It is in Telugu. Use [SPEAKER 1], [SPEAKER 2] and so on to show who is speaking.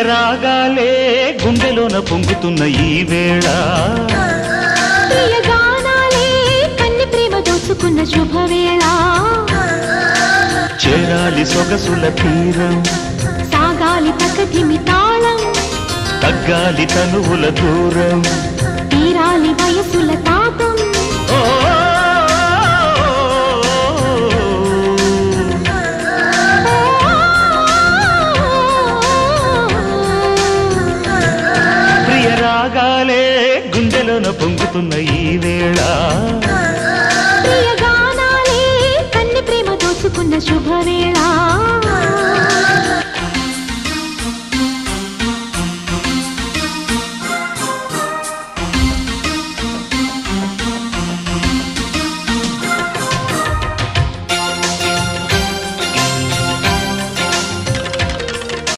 [SPEAKER 1] రాగాలే గుండెలోన పొంగుతున్న ఈ వేళ
[SPEAKER 2] ప్రియగానాలే కన్ని ప్రేమ దోచుకున్న శుభవేళ
[SPEAKER 1] చేరాలి సొగసుల తీరం
[SPEAKER 2] సాగాలి ప్రకృతిమి తాళం
[SPEAKER 1] తగ్గాలి తనువుల దూరం
[SPEAKER 2] తీరాలి వయసుల తాపం
[SPEAKER 1] రాగాలే గుండెలోన పొంగుతున్న ఈ వేళ
[SPEAKER 2] ప్రియగానాలే కన్ని ప్రేమ దోచుకున్న శుభవేళ